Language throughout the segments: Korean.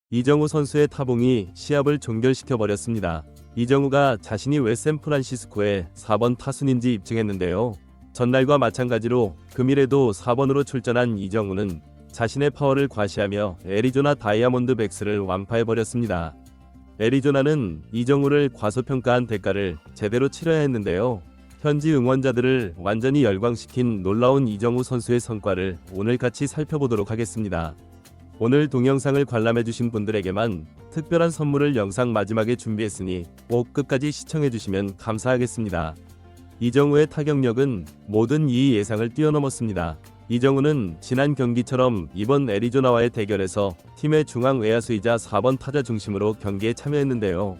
이정우 선수의 타봉이 시합을 종결시켜버렸습니다. 이정우가 자신이 왜 샌프란시스코의 4번 타순인지 입증했는데요. 전날과 마찬가지로 금일에도 4번으로 출전한 이정우는 자신의 파워를 과시하며 애리조나 다이아몬드백스를 완파해버렸습니다. 애리조나는 이정우를 과소평가한 대가를 제대로 치러야 했는데요. 현지 응원자들을 완전히 열광시킨 놀라운 이정우 선수의 성과를 오늘 같이 살펴보도록 하겠습니다. 오늘 동영상을 관람해주신 분들에게만 특별한 선물을 영상 마지막에 준비했으니 꼭 끝까지 시청해주시면 감사하겠습니다. 이정우의 타격력은 모든 이의 예상을 뛰어넘었습니다. 이정우는 지난 경기처럼 이번 애리조나와의 대결에서 팀의 중앙 외야수이자 4번 타자 중심으로 경기에 참여했는데요.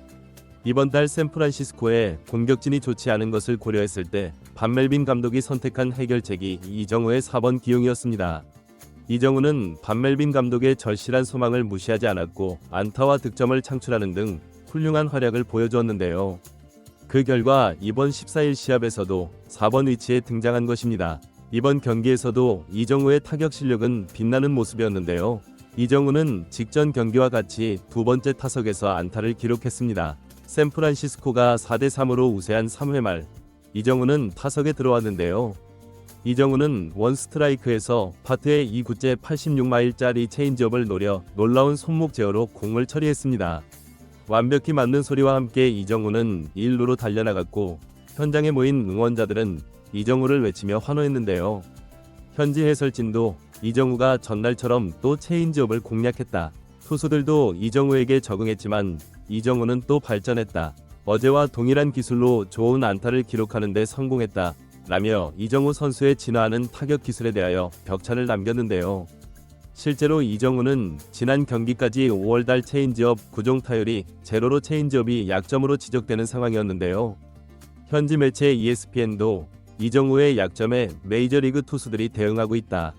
이번 달 샌프란시스코의 공격진이 좋지 않은 것을 고려했을 때 반멜빈 감독이 선택한 해결책이 이정우의 4번 기용이었습니다. 이정우는 반멜빈 감독의 절실한 소망을 무시하지 않았고 안타와 득점을 창출하는 등 훌륭한 활약을 보여주었는데요. 그 결과 이번 14일 시합에서도 4번 위치에 등장한 것입니다. 이번 경기에서도 이정우의 타격 실력은 빛나는 모습이었는데요. 이정우는 직전 경기와 같이 두 번째 타석에서 안타를 기록했습니다. 샌프란시스코가 4대3으로 우세한 3회 말 이정우는 타석에 들어왔는데요. 이정우는 원스트라이크에서 파트의 2구째 86마일짜리 체인지업을 노려 놀라운 손목 제어로 공을 처리했습니다. 완벽히 맞는 소리와 함께 이정우는 1루로 달려나갔고 현장에 모인 응원자들은 이정우를 외치며 환호했는데요. 현지 해설진도 이정우가 전날처럼 또 체인지업을 공략했다. 투수들도 이정우에게 적응했지만 이정우는 또 발전했다. 어제와 동일한 기술로 좋은 안타를 기록하는 데 성공했다. 라며 이정우 선수의 진화하는 타격 기술에 대하여 벽찬을 남겼는데요. 실제로 이정우는 지난 경기까지 5월달 체인지업 구종 타율이 제로로 체인지업이 약점으로 지적되는 상황이었는데요. 현지 매체 ESPN도 이정우의 약점에 메이저리그 투수들이 대응하고 있다.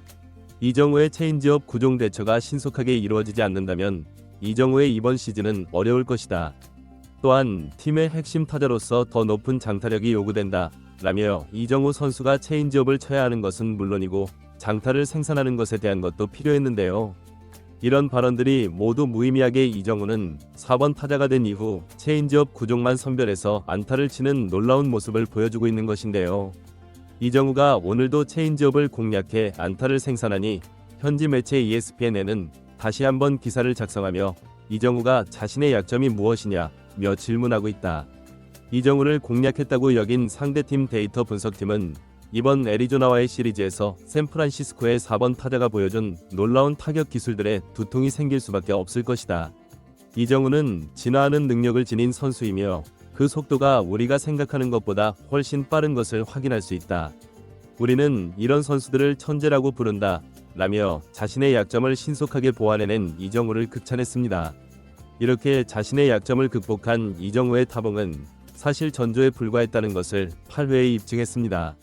이정우의 체인지업 구종 대처가 신속하게 이루어지지 않는다면 이정우의 이번 시즌은 어려울 것이다. 또한 팀의 핵심 타자로서 더 높은 장타력이 요구된다. 라며 이정우 선수가 체인지업을 쳐야 하는 것은 물론이고 장타를 생산하는 것에 대한 것도 필요했는데요. 이런 발언들이 모두 무의미하게 이정우는 4번 타자가 된 이후 체인지업 구종만 선별해서 안타를 치는 놀라운 모습을 보여주고 있는 것인데요. 이정우가 오늘도 체인지업을 공략해 안타를 생산하니 현지 매체 ESPN에는 다시 한번 기사를 작성하며 이정우가 자신의 약점이 무엇이냐며 질문하고 있다. 이정우를 공략했다고 여긴 상대팀 데이터 분석팀은 이번 애리조나와의 시리즈에서 샌프란시스코의 4번 타자가 보여준 놀라운 타격 기술들에 두통이 생길 수밖에 없을 것이다. 이정우는 진화하는 능력을 지닌 선수이며 그 속도가 우리가 생각하는 것보다 훨씬 빠른 것을 확인할 수 있다. 우리는 이런 선수들을 천재라고 부른다. 라며 자신의 약점을 신속하게 보완해낸 이정우를 극찬했습니다. 이렇게 자신의 약점을 극복한 이정우의 타봉은 사실 전조에 불과했다는 것을 8회에 입증했습니다.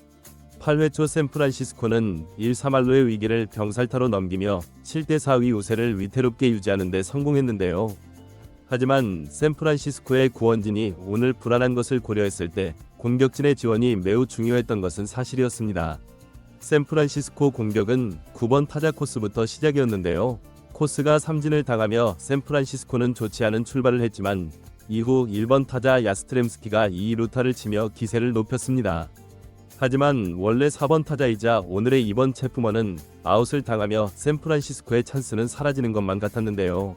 8회 초 샌프란시스코는 1-3할로의 위기를 병살타로 넘기며 7대4위 우세를 위태롭게 유지하는 데 성공했는데요. 하지만 샌프란시스코의 구원진이 오늘 불안한 것을 고려했을 때 공격진의 지원이 매우 중요했던 것은 사실이었습니다. 샌프란시스코 공격은 9번 타자 코스부터 시작이었는데요. 코스가 삼진을 당하며 샌프란시스코는 좋지 않은 출발을 했지만 이후 1번 타자 야스트렘스키가 2루타를 치며 기세를 높였습니다. 하지만 원래 4번 타자이자 오늘의 2번 체프먼은 아웃을 당하며 샌프란시스코의 찬스는 사라지는 것만 같았는데요.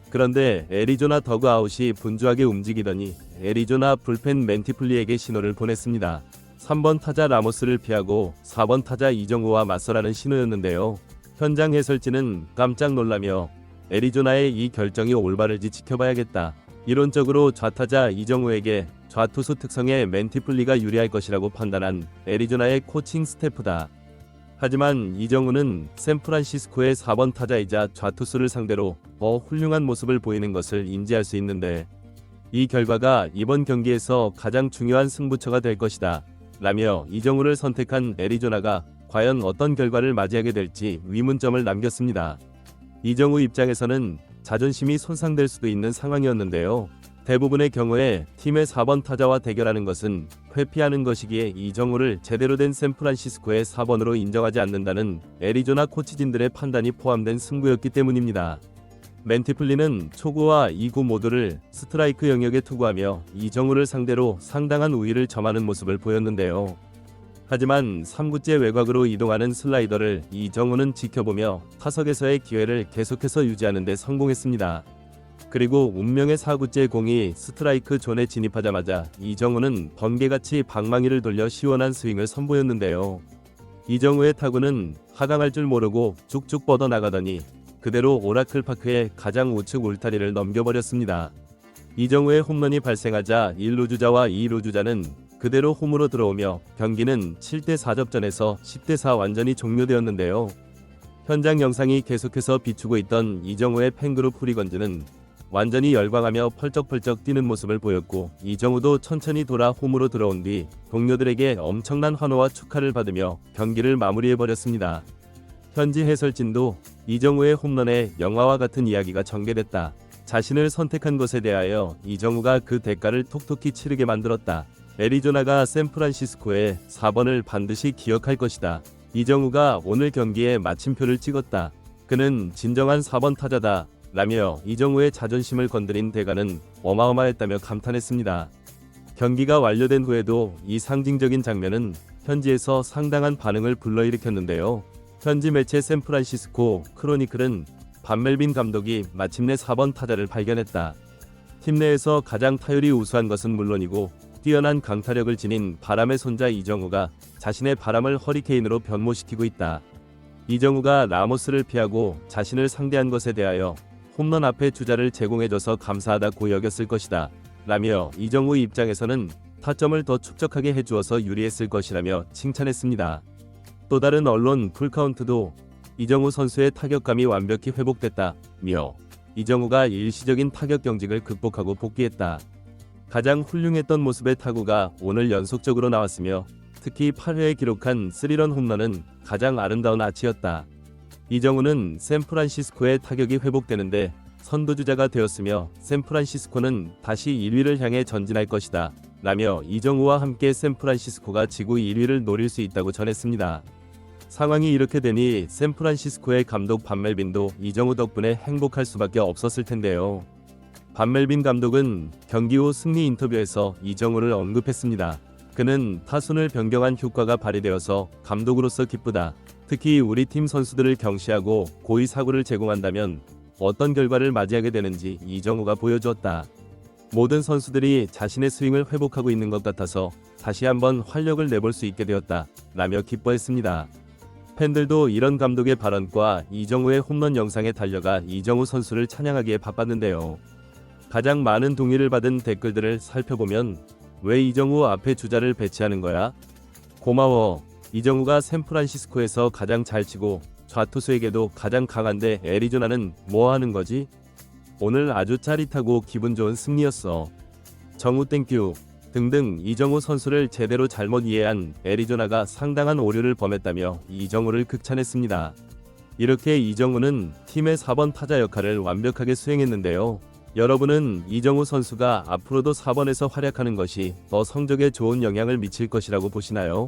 그런데 애리조나 더그아웃이 분주하게 움직이더니 애리조나 불펜 멘티플리에게 신호를 보냈습니다. 3번 타자 라모스를 피하고 4번 타자 이정우와 맞서라는 신호였는데요. 현장 해설진은 깜짝 놀라며 애리조나의 이 결정이 올바를지 지켜봐야겠다. 이론적으로 좌타자 이정우에게 좌투수 특성의 멘티플리가 유리할 것이라고 판단한 애리조나의 코칭 스태프다. 하지만 이정우는 샌프란시스코의 4번 타자이자 좌투수를 상대로 더 훌륭한 모습을 보이는 것을 인지할 수 있는데 이 결과가 이번 경기에서 가장 중요한 승부처가 될 것이다. 라며 이정우를 선택한 애리조나가 과연 어떤 결과를 맞이하게 될지 의문점을 남겼습니다. 이정우 입장에서는 자존심이 손상될 수도 있는 상황이었는데요. 대부분의 경우에 팀의 4번 타자와 대결하는 것은 회피하는 것이기에 이정우를 제대로 된 샌프란시스코의 4번으로 인정하지 않는다는 애리조나 코치진들의 판단이 포함된 승부였기 때문입니다. 맨티플리는 초구와 2구 모두를 스트라이크 영역에 투구하며 이정우를 상대로 상당한 우위를 점하는 모습을 보였는데요. 하지만 3구째 외곽으로 이동하는 슬라이더를 이정우는 지켜보며 타석에서의 기회를 계속해서 유지하는 데 성공했습니다. 그리고 운명의 4구째 공이 스트라이크 존에 진입하자마자 이정우는 번개같이 방망이를 돌려 시원한 스윙을 선보였는데요. 이정우의 타구는 하강할 줄 모르고 쭉쭉 뻗어나가더니 그대로 오라클 파크의 가장 우측 울타리를 넘겨버렸습니다. 이정우의 홈런이 발생하자 1루 주자와 2루 주자는 그대로 홈으로 들어오며 경기는 7대4 접전에서 10대4 완전히 종료되었는데요. 현장 영상이 계속해서 비추고 있던 이정우의 팬그룹 후리건즈는 완전히 열광하며 펄쩍펄쩍 뛰는 모습을 보였고, 이정우도 천천히 돌아 홈으로 들어온 뒤 동료들에게 엄청난 환호와 축하를 받으며 경기를 마무리해버렸습니다. 현지 해설진도 이정우의 홈런에 영화와 같은 이야기가 전개됐다. 자신을 선택한 것에 대하여 이정우가 그 대가를 톡톡히 치르게 만들었다. 애리조나가 샌프란시스코의 4번을 반드시 기억할 것이다. 이정우가 오늘 경기에 마침표를 찍었다. 그는 진정한 4번 타자다. 라며 이정우의 자존심을 건드린 대가는 어마어마했다며 감탄했습니다. 경기가 완료된 후에도 이 상징적인 장면은 현지에서 상당한 반응을 불러일으켰는데요. 현지 매체 샌프란시스코 크로니클은 반멜빈 감독이 마침내 4번 타자를 발견했다. 팀 내에서 가장 타율이 우수한 것은 물론이고 뛰어난 강타력을 지닌 바람의 손자 이정우가 자신의 바람을 허리케인으로 변모시키고 있다. 이정우가 라모스를 피하고 자신을 상대한 것에 대하여 홈런 앞에 주자를 제공해줘서 감사하다고 여겼을 것이다. 라며 이정우 입장에서는 타점을 더 축적하게 해주어서 유리했을 것이라며 칭찬했습니다. 또 다른 언론 풀카운트도 이정우 선수의 타격감이 완벽히 회복됐다며 이정우가 일시적인 타격 경직을 극복하고 복귀했다. 가장 훌륭했던 모습의 타구가 오늘 연속적으로 나왔으며 특히 8회에 기록한 3런 홈런은 가장 아름다운 아치였다. 이정우는 샌프란시스코의 타격이 회복되는데 선두주자가 되었으며 샌프란시스코는 다시 1위를 향해 전진할 것이다. 라며 이정우와 함께 샌프란시스코가 지구 1위를 노릴 수 있다고 전했습니다. 상황이 이렇게 되니 샌프란시스코의 감독 반멜빈도 이정우 덕분에 행복할 수밖에 없었을 텐데요. 반멜빈 감독은 경기 후 승리 인터뷰에서 이정우를 언급했습니다. 그는 타순을 변경한 효과가 발휘되어서 감독으로서 기쁘다. 특히 우리 팀 선수들을 경시하고 고의 사구를 제공한다면 어떤 결과를 맞이하게 되는지 이정우가 보여주었다. 모든 선수들이 자신의 스윙을 회복하고 있는 것 같아서 다시 한번 활력을 내볼 수 있게 되었다. 라며 기뻐했습니다. 팬들도 이런 감독의 발언과 이정우의 홈런 영상에 달려가 이정우 선수를 찬양하기에 바빴는데요. 가장 많은 동의를 받은 댓글들을 살펴보면 왜 이정우 앞에 주자를 배치하는 거야? 고마워. 이정우가 샌프란시스코에서 가장 잘 치고 좌투수에게도 가장 강한데 애리조나는 뭐 하는 거지? 오늘 아주 짜릿하고 기분 좋은 승리였어. 정우 땡큐 등등 이정우 선수를 제대로 잘못 이해한 애리조나가 상당한 오류를 범했다며 이정우를 극찬했습니다. 이렇게 이정우는 팀의 4번 타자 역할을 완벽하게 수행했는데요. 여러분은 이정우 선수가 앞으로도 4번에서 활약하는 것이 더 성적에 좋은 영향을 미칠 것이라고 보시나요?